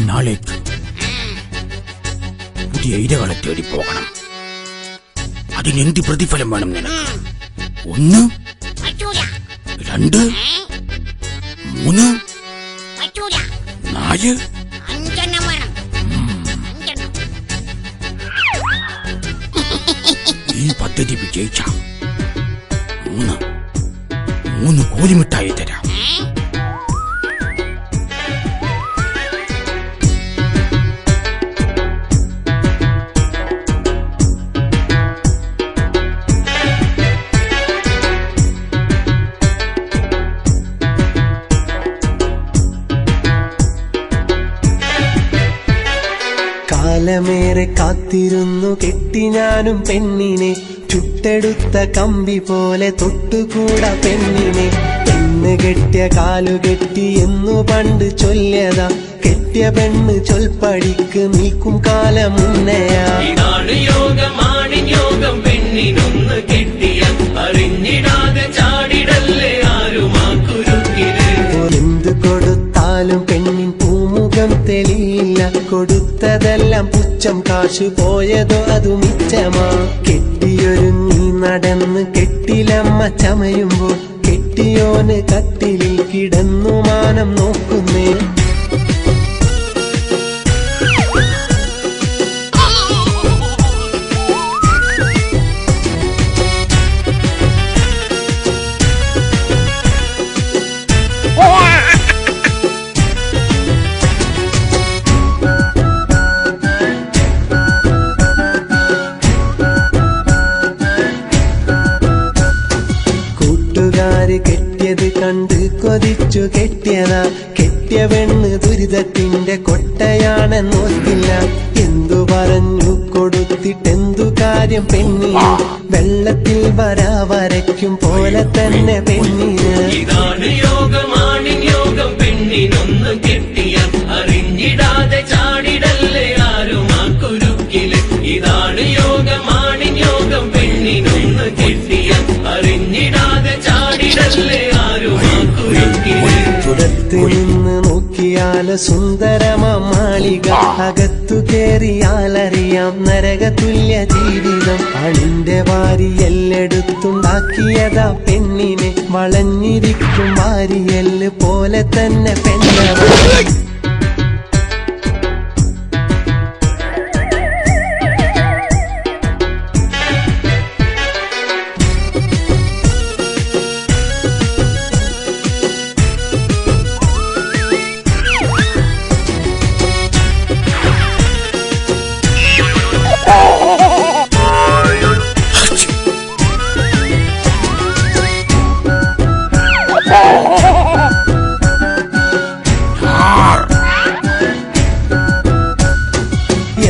നാളേക്ക് പുതിയ ഇരകളെ തേടി പോകണം. അതിനെന്ത് പ്രതിഫലം വേണം നിനക്ക്? 1 2 3 4 ഈ പദ്ധതി വിജയിച്ച 3 കോലിമിഠായി തരാം. കാലമേറെ കാത്തിരുന്നു കെട്ടി ഞാനും പെണ്ണിനെ, ചുട്ടെടുത്ത കമ്പി പോലെ തൊട്ടുകൂടാ പെണ്ണിനെ. പെണ്ണ് കെട്ടിയ കാലുകെട്ടി എന്നു പണ്ട് ചൊല്ലിയതാ, കെട്ടിയ പെണ്ണ് ചൊൽപ്പടിക്ക് നിൽക്കും കാലം മുന്നയാ. യോഗം പെണ്ണിനൊന്ന് കെട്ടിയ അറിഞ്ഞിടാതെ ചാടിടല്ലേ ആരുമാക്കുരുക്കില്. എന്ത് കൊടുത്താലും പെണ്ണിൻ പൂമുഖം തെളിയില്ല, കൊടുത്തതെല്ലാം പുച്ഛം, കാശു പോയതോ അതു മിച്ചമാ. കെട്ടിയൊരുങ്ങി നടന്ന് കെട്ടിലമ്മ ചമയുമ്പോൾ കെട്ടിയോന് കട്ടിലിൽ കിടന്നു മാനം നോക്കുന്നേ. കെട്ടിയത് കണ്ട് കൊതിച്ചു കെട്ടിയതാ, കെട്ടിയ പെണ്ണ് ദുരിതത്തിന്റെ കൊട്ടയാണെന്നോർത്തില്ല. എന്തു പറഞ്ഞു കൊടുത്തിട്ടെന്തു കാര്യം പെണ്ണിന്, വെള്ളത്തിൽ വരയ്ക്കും പോലെ തന്നെ പെണ്ണിന്. ഇതാണ് യോഗം പെണ്ണിനൊന്ന് കെട്ടിയ അറിഞ്ഞിടാതെ ചാടിടല്ലേ ആരുമാക്കുരുക്കില്. ഇതാണ് യോഗം പെണ്ണിനൊന്ന് കെട്ടിയ അറിഞ്ഞിടാതെ ചാടിടല്ലേ ആരുമാക്കുരുക്കില്. പുറത്ത് നിന്ന് നോക്കിയാല് സുന്ദരമാ മാളിക, അകത്തു കേറിയാലറിയാം നരകതുല്യ ജീവിതം. അണിന്റെ വാരിയെല്ലെടുത്തുണ്ടാക്കിയതാ പെണ്ണിനെ, വളഞ്ഞിരിക്കും വാരിയെല്ല് പോലെ തന്നെ പെണ്ണവ.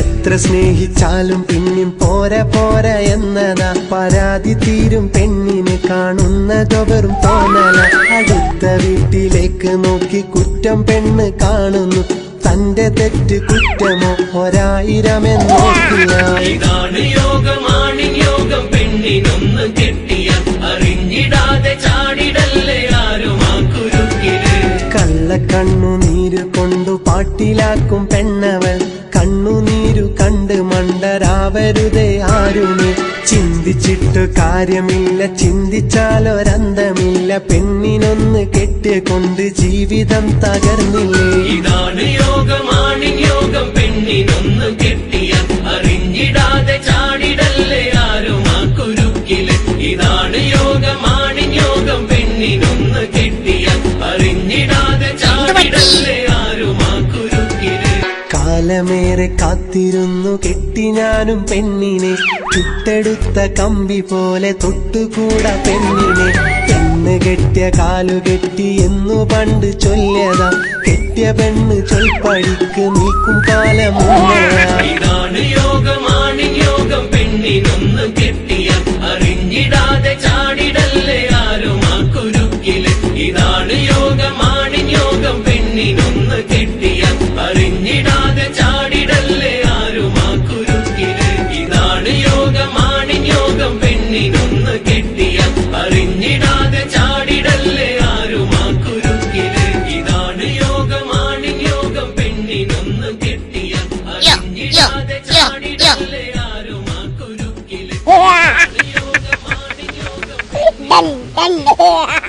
എത്ര സ്നേഹിച്ചാലും പിന്നെയും പോരാ എന്നതാ, പരാതി തീരും പെണ്ണിന് കാണുന്നതോ വെറും തോന്നല. അടുത്ത വീട്ടിലേക്ക് നോക്കി കുറ്റം പെണ്ണ് കാണുന്നു, തന്റെ തെറ്റ് കുറ്റമോ 1000 എന്നോർത്തില്ല. ഇതാണ് യോഗം പെണ്ണിനൊന്ന് കെട്ടിയ അറിഞ്ഞിടാതെ ചാടിടല്ലേ ആരുമാക്കുരുക്കില്. കണ്ണുനീര് കൊണ്ടു പാട്ടിലാക്കും പെണ്ണവൾ, കണ്ണുനീരു കണ്ട് മണ്ടരാവരുതേ ആരുമേ. ചിന്തിച്ചിട്ട് കാര്യമില്ല, ചിന്തിച്ചാലൊരന്തമില്ല, പെണ്ണിനൊന്ന് കെട്ടിക്കൊണ്ട് ജീവിതം തകർന്നില്ലേ. ഇതാണ് യോഗം പെണ്ണിനൊന്ന് കെട്ടിയ അറിഞ്ഞിടാതെ ചാടിടല്ലേ ആരുമാക്കുരുക്കില്. ഇതാണ് യോഗം പെണ്ണിനൊന്ന് കെട്ടിയ അറിഞ്ഞിടാതെ ചാടിടല്ലേ ആരുമാക്കുരുക്കില്. കാലമേറെ കാത്തിരുന്നു കെട്ടി ഞാനും പെണ്ണിനെ, ചുട്ടെടുത്ത കമ്പി പോലെ തൊട്ടുകൂടാ പെണ്ണിനെ. പെണ്ണ് കെട്ടിയ കാലുകെട്ടി എന്നു പണ്ട് ചൊല്ലിയതാ, കെട്ടിയ പെണ്ണ് ചൊൽപ്പടിക്ക് നീക്കും കാലം മുന്നയാ. ഇതാണ് യോഗം പെണ്ണിനൊന്ന് കെട്ടിയ അറിഞ്ഞിടാതെ ചാടിടല്ലേ ആരുമാക്കുരുക്കില്. ഇതാണ് യോഗം പെണ്ണിനൊന്ന് കെട്ടിയ അറിഞ്ഞിടാതെ ചാടിടല്ലേ ആരുമാക്കുരുക്കില്. ഇതാണ് യോഗം പെണ്ണിനൊന്ന് കെട്ടിയ അറിഞ്ഞിടാതെ ചാടിടല്ലേ dun, dun.